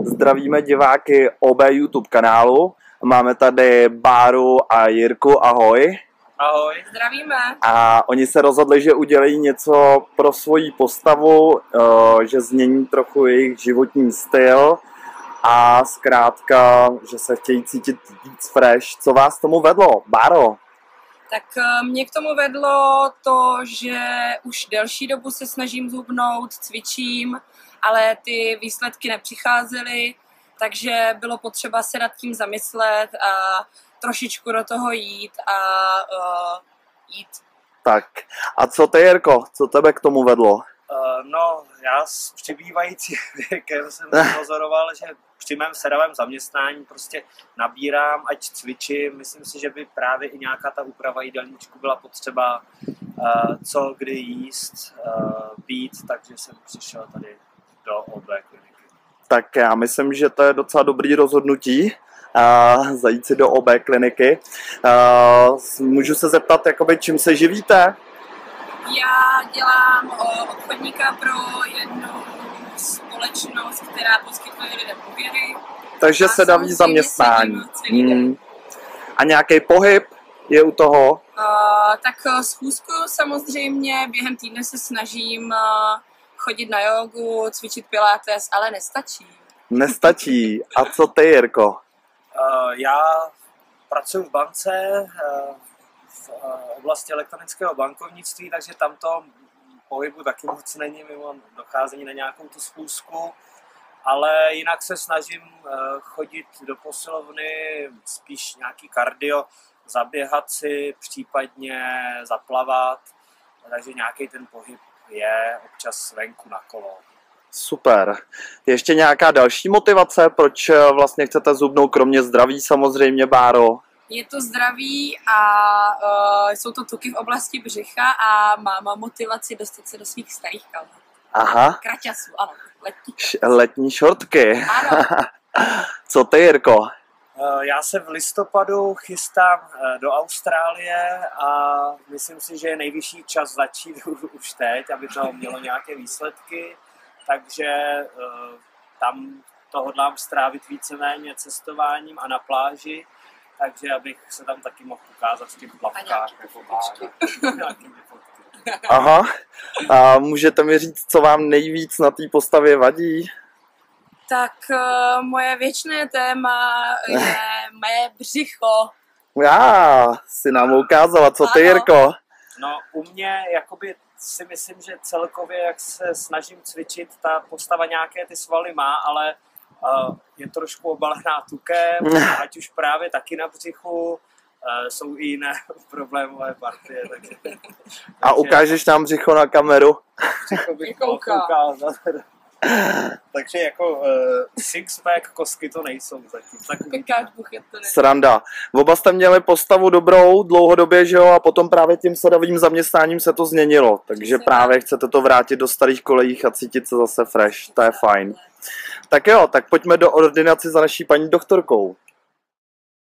Zdravíme diváky OB YouTube kanálu. Máme tady Báru a Jirku, ahoj. Ahoj. Zdravíme. A oni se rozhodli, že udělají něco pro svoji postavu, že změní trochu jejich životní styl a zkrátka, že se chtějí cítit víc fresh. Co vás tomu vedlo, Báro? Tak mě k tomu vedlo to, že už delší dobu se snažím zhubnout, cvičím, ale ty výsledky nepřicházely, takže bylo potřeba se nad tím zamyslet a trošičku do toho jít a jít. Tak a co ty, Jirko? Co tebe k tomu vedlo? No, já s přibývajícím věkem jsem pozoroval, že při mém sedavém zaměstnání prostě nabírám, ať cvičím. Myslím si, že by právě i nějaká ta úprava jídelníčku byla potřeba, co kdy jíst, pít, takže jsem přišel tady do OB kliniky. Tak já myslím, že to je docela dobrý rozhodnutí. Zajít si do OB kliniky. Můžu se zeptat, jakoby, čím se živíte? Já dělám obchodníka pro jednu společnost, která poskytuje lidem úvěry. Takže sedavý zaměstnání. A nějaký pohyb je u toho? Tak schůzku samozřejmě, během týdne se snažím chodit na jogu, cvičit pilates, ale nestačí. Nestačí. A co ty, Jirko? Já pracuji v bance, v oblasti elektronického bankovnictví, takže tamto pohybu taky moc není mimo docházení na nějakou tu schůzku, ale jinak se snažím chodit do posilovny, spíš nějaký kardio, zaběhat si, případně zaplavat, takže nějaký ten pohyb je občas venku na kolo. Super. Ještě nějaká další motivace, proč vlastně chcete zhubnout, kromě zdraví samozřejmě, Báro? Je to zdraví a jsou to tuky v oblasti břicha a mám motivaci dostat se do svých starých kalhot. Aha. Kraťasů, ano. Letní šortky. Ano. Co ty, Jirko? Já se v listopadu chystám do Austrálie a myslím si, že je nejvyšší čas začít už teď, aby to mělo nějaké výsledky. Takže tam to hodlám strávit víceméně cestováním a na pláži, takže abych se tam taky mohl ukázat v těch plavkách. Aha. A můžete mi říct, co vám nejvíc na té postavě vadí? Tak moje věčné téma je mé břicho. Já si nám ukázala, co ty, Jirko? No, u mě jakoby si myslím, že celkově, jak se snažím cvičit, ta postava nějaké ty svaly má, ale je trošku obalená tukem, ať už právě taky na břichu, jsou i jiné problémové partie. Takže a ukážeš nám břicho na kameru? Břicho bych ukázat. Takže jako six-pack kostky to nejsou zatím. Sranda. Oba jste měli postavu dobrou dlouhodobě, že jo? A potom právě tím sedavým zaměstnáním se to změnilo. Takže právě chcete to vrátit do starých kolejích a cítit se zase fresh. To je fajn. Tak jo, tak pojďme do ordinaci za naší paní doktorkou.